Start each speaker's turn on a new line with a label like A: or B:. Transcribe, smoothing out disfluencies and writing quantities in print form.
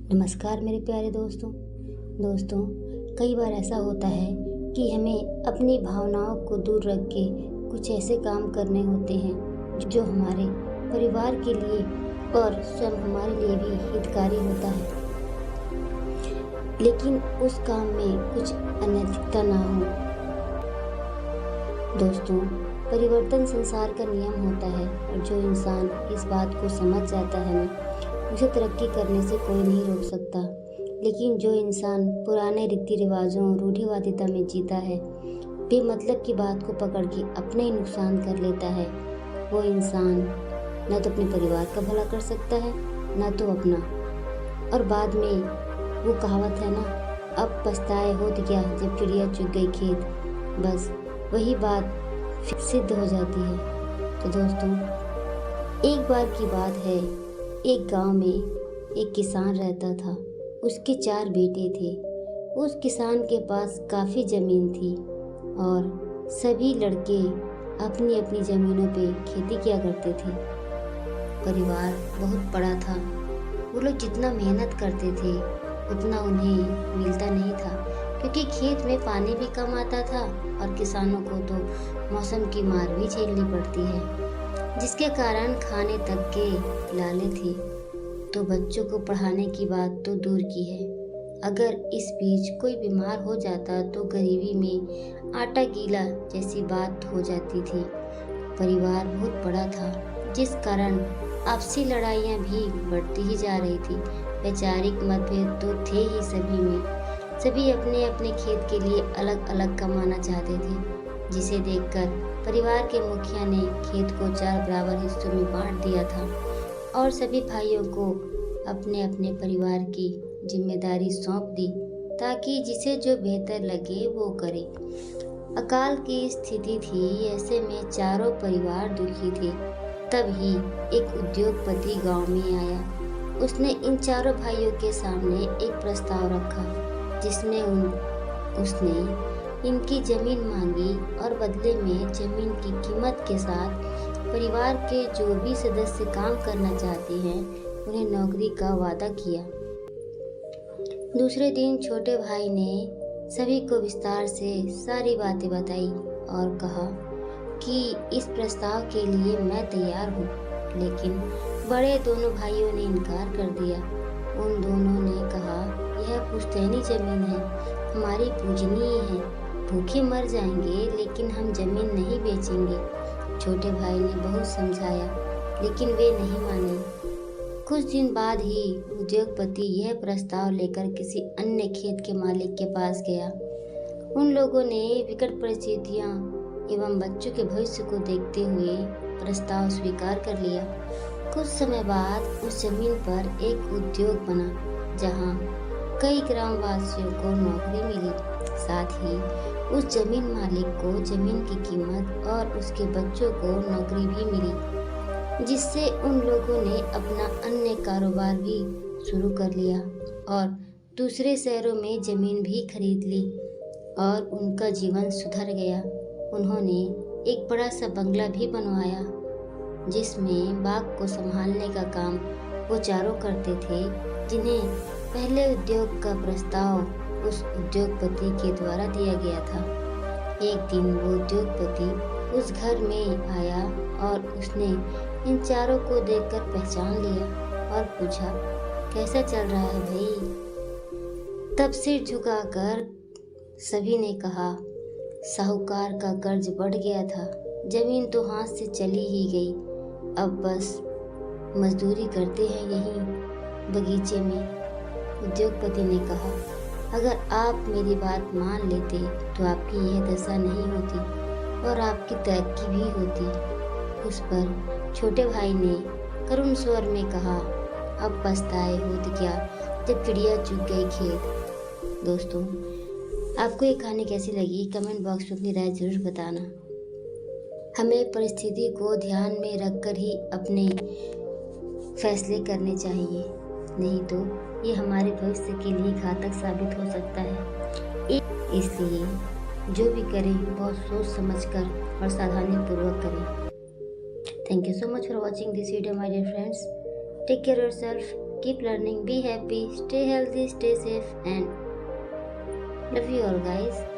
A: नमस्कार मेरे प्यारे दोस्तों, कई बार ऐसा होता है कि हमें अपनी भावनाओं को दूर रख के कुछ ऐसे काम करने होते हैं जो हमारे परिवार के लिए और स्वयं हमारे लिए भी हितकारी होता है, लेकिन उस काम में कुछ अनैतिकता ना हो। दोस्तों, परिवर्तन संसार का नियम होता है और जो इंसान इस बात को समझ जाता है ना, उसे तरक्की करने से कोई नहीं रोक सकता। लेकिन जो इंसान पुराने रीति रिवाजों रूढ़िवादिता में जीता है, बेमतलब की बात को पकड़ के अपने ही नुकसान कर लेता है, वो इंसान न तो अपने परिवार का भला कर सकता है, न तो अपना। और बाद में वो कहावत है ना, अब पछताए होत क्या जब चिड़िया चुग गई खेत, बस वही बात सिद्ध हो जाती है। तो दोस्तों, एक बार की बात है, एक गांव में एक किसान रहता था। उसके 4 बेटे थे। उस किसान के पास काफ़ी ज़मीन थी और सभी लड़के अपनी अपनी ज़मीनों पे खेती किया करते थे। परिवार बहुत बड़ा था। वो लोग जितना मेहनत करते थे उतना उन्हें मिलता नहीं था, क्योंकि खेत में पानी भी कम आता था और किसानों को तो मौसम की मार भी झेलनी पड़ती है, जिसके कारण खाने तक के लाले थे। तो बच्चों को पढ़ाने की बात तो दूर की है, अगर इस बीच कोई बीमार हो जाता तो गरीबी में आटा गीला जैसी बात हो जाती थी। परिवार बहुत बड़ा था, जिस कारण आपसी लड़ाइयाँ भी बढ़ती ही जा रही थी। वैचारिक मतभेद तो थे ही सभी में। सभी अपने अपने खेत के लिए अलग अलग कमाना चाहते थे, जिसे देखकर परिवार के मुखिया ने खेत को 4 बराबर हिस्सों में बांट दिया था और सभी भाइयों को अपने अपने परिवार की जिम्मेदारी सौंप दी, ताकि जिसे जो बेहतर लगे वो करे। अकाल की स्थिति थी, ऐसे में चारों परिवार दुखी थे। तभी एक उद्योगपति गांव में आया। उसने इन चारों भाइयों के सामने एक प्रस्ताव रखा, जिसमें उसने इनकी जमीन मांगी और बदले में जमीन की कीमत के साथ परिवार के जो भी सदस्य काम करना चाहते हैं उन्हें नौकरी का वादा किया। दूसरे दिन छोटे भाई ने सभी को विस्तार से सारी बातें बताई और कहा कि इस प्रस्ताव के लिए मैं तैयार हूँ, लेकिन बड़े दोनों भाइयों ने इनकार कर दिया। उन दोनों ने कहा, यह पुश्तैनी जमीन है, हमारी पूजनीय है, भूखे मर जाएंगे लेकिन हम जमीन नहीं बेचेंगे। छोटे भाई ने बहुत समझाया, लेकिन वे नहीं माने। कुछ दिन बाद ही उद्योगपति यह प्रस्ताव लेकर किसी अन्य खेत के मालिक के पास गया। उन लोगों ने विकट परिस्थितियां एवं बच्चों के भविष्य को देखते हुए प्रस्ताव स्वीकार कर लिया। कुछ समय बाद उस जमीन पर एक उद्योग बना, जहां कई ग्रामवासियों को नौकरी मिली। साथ ही उस जमीन मालिक को जमीन की कीमत और उसके बच्चों को नौकरी भी मिली, जिससे उन लोगों ने अपना अन्य कारोबार भी शुरू कर लिया और दूसरे शहरों में जमीन भी खरीद ली और उनका जीवन सुधर गया। उन्होंने एक बड़ा सा बंगला भी बनवाया, जिसमें बाग को संभालने का काम वो चारों करते थे, जिन्हें पहले उद्योग का प्रस्ताव उस उद्योगपति के द्वारा दिया गया था। एक दिन वो उद्योगपति उस घर में आया और उसने इन चारों को देखकर पहचान लिया और पूछा, कैसा चल रहा है भाई? तब सिर झुकाकर सभी ने कहा, साहूकार का कर्ज बढ़ गया था, जमीन तो हाथ से चली ही गई, अब बस मजदूरी करते हैं यहीं बगीचे में। उद्योगपति ने कहा, अगर आप मेरी बात मान लेते तो आपकी यह दशा नहीं होती और आपकी तरक्की भी होती। उस पर छोटे भाई ने करुण स्वर में कहा, अब पछताए होत क्या जब चिड़िया चुग गई खेत। दोस्तों, आपको ये कहानी कैसी लगी कमेंट बॉक्स में अपनी राय जरूर बताना। हमें परिस्थिति को ध्यान में रखकर ही अपने फैसले करने चाहिए, नहीं तो ये हमारे भविष्य के लिए घातक साबित हो सकता है। इसलिए जो भी करें बहुत सोच समझकर और सावधानी पूर्वक करें। Thank you so much for watching this video, my dear friends. Take care of yourself. keep learning, be happy, stay healthy, stay safe, and love you all, guys.